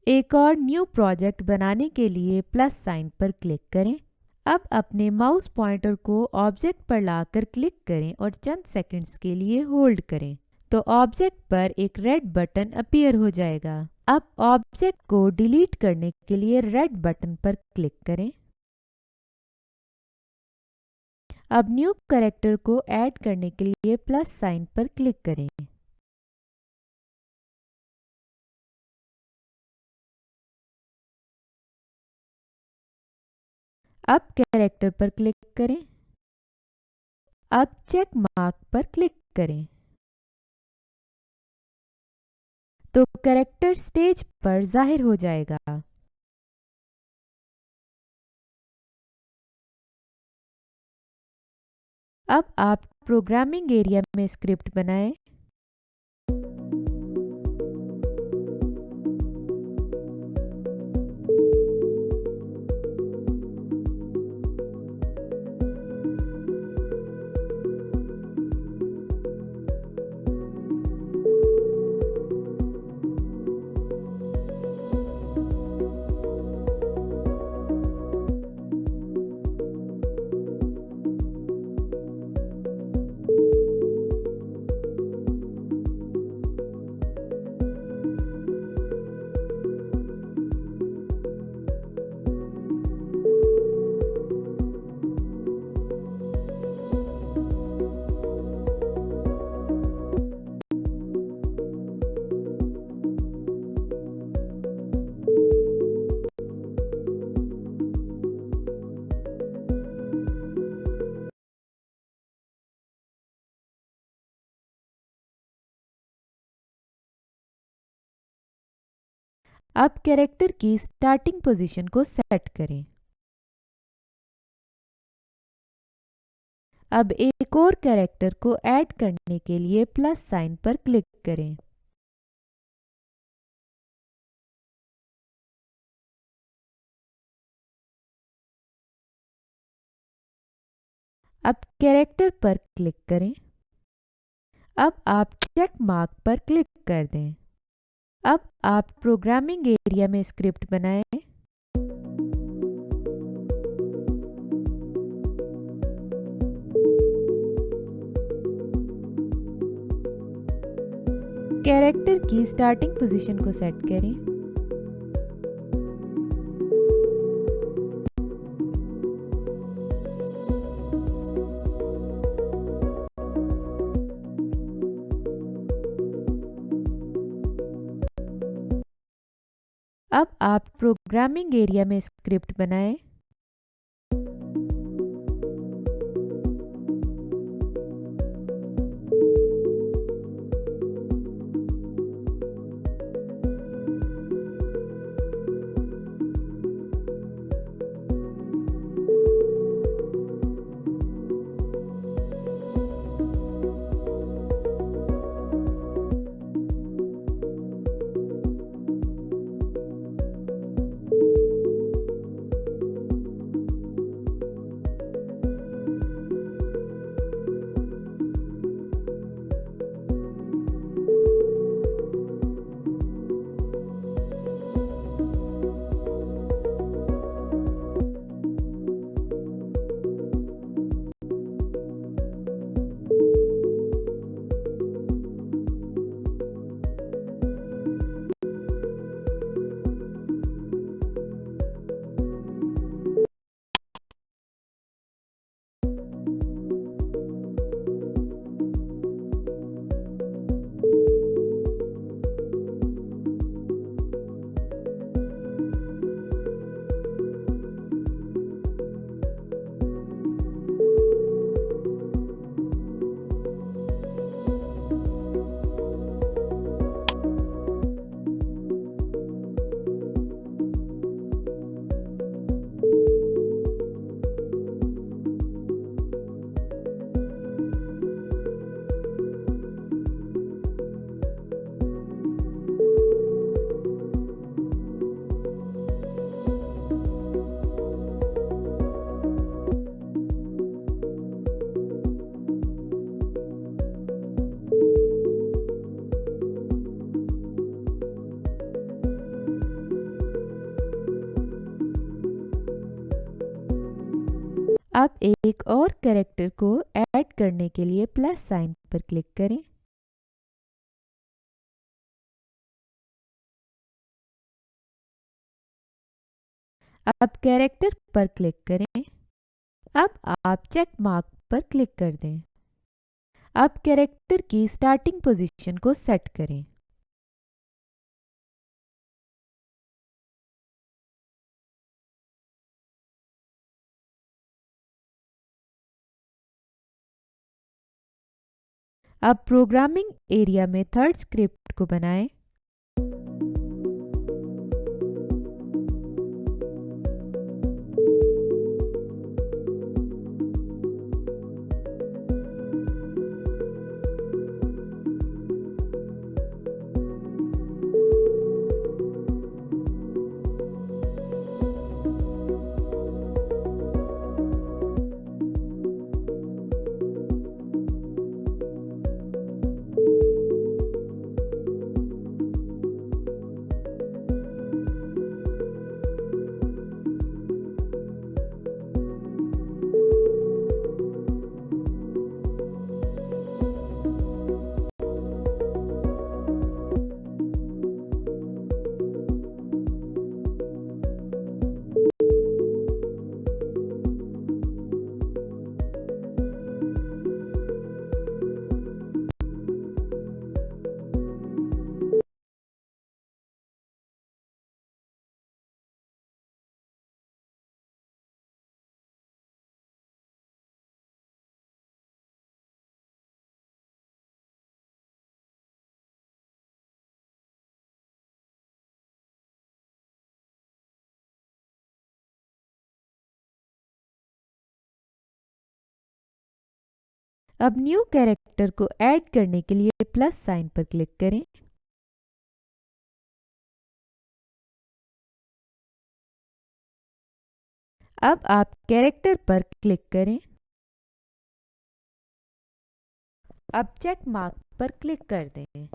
एक और new project बनाने के लिए प्लस साइन पर क्लिक करें। अब अपने माउस पॉइंटर को ऑब्जेक्ट पर लाकर क्लिक करें और चंद सेकंड्स के लिए होल्ड करें तो ऑब्जेक्ट पर एक रेड बटन अपीयर हो जाएगा। अब ऑब्जेक्ट को डिलीट करने के लिए रेड बटन पर क्लिक करें। अब न्यू कैरेक्टर को ऐड करने के लिए प्लस साइन पर क्लिक करें। अब कैरेक्टर पर क्लिक करें। अब चेक मार्क पर क्लिक करें तो कैरेक्टर स्टेज पर जाहिर हो जाएगा। अब आप प्रोग्रामिंग एरिया में स्क्रिप्ट बनाएं। अब कैरेक्टर की स्टार्टिंग पोजीशन को सेट करें। अब एक और कैरेक्टर को ऐड करने के लिए प्लस साइन पर क्लिक करें। अब कैरेक्टर पर क्लिक करें। अब आप चेक मार्क पर क्लिक कर दें। अब आप प्रोग्रामिंग एरिया में स्क्रिप्ट बनाएं। कैरेक्टर की स्टार्टिंग पोजीशन को सेट करें। अब आप प्रोग्रामिंग एरिया में स्क्रिप्ट बनाएं। अब एक और कैरेक्टर को ऐड करने के लिए प्लस साइन पर क्लिक करें। अब कैरेक्टर पर क्लिक करें। अब आप चेक मार्क पर क्लिक कर दें। अब कैरेक्टर की स्टार्टिंग पोजीशन को सेट करें। अब प्रोग्रामिंग एरिया में थर्ड स्क्रिप्ट को बनाएं। अब न्यू कैरेक्टर को ऐड करने के लिए प्लस साइन पर क्लिक करें। अब आप कैरेक्टर पर क्लिक करें। अब चेक मार्क पर क्लिक कर दें।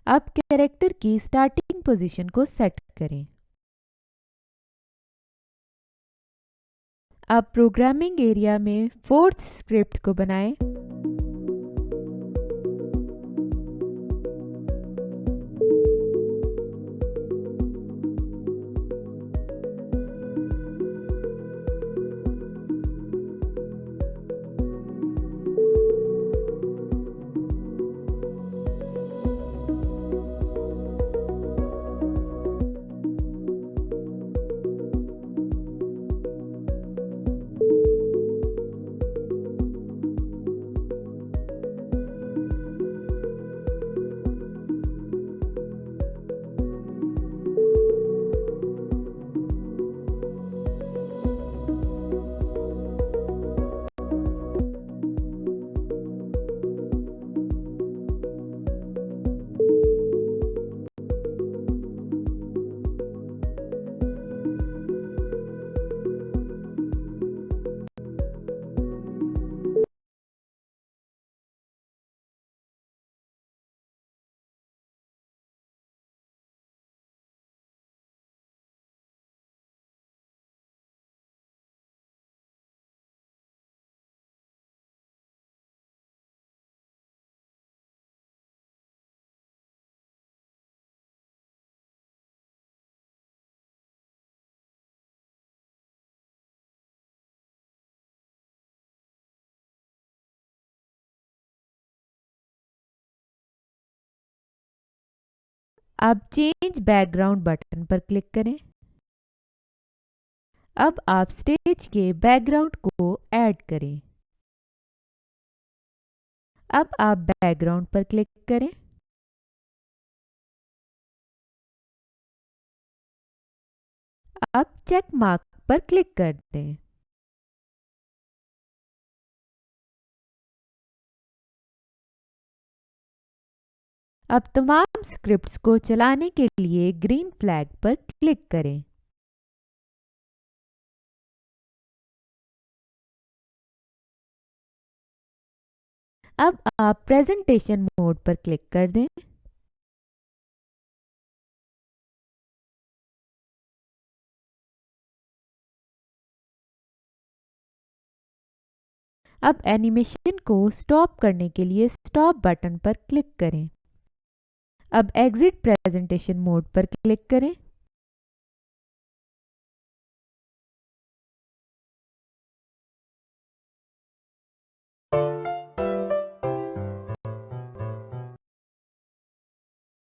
अब कैरेक्टर की स्टार्टिंग पोजीशन को सेट करें। अब प्रोग्रामिंग एरिया में फोर्थ स्क्रिप्ट को बनाएं। अब चेंज बैकग्राउंड बटन पर क्लिक करें। अब आप स्टेज के बैकग्राउंड को ऐड करें। अब आप बैकग्राउंड पर क्लिक करें। अब चेक मार्क पर क्लिक कर दें। अब तमाम स्क्रिप्ट्स को चलाने के लिए ग्रीन फ्लैग पर क्लिक करें। अब आप प्रेजेंटेशन मोड पर क्लिक कर दें। अब एनिमेशन को स्टॉप करने के लिए स्टॉप बटन पर क्लिक करें। अब एग्जिट प्रेजेंटेशन मोड पर क्लिक करें।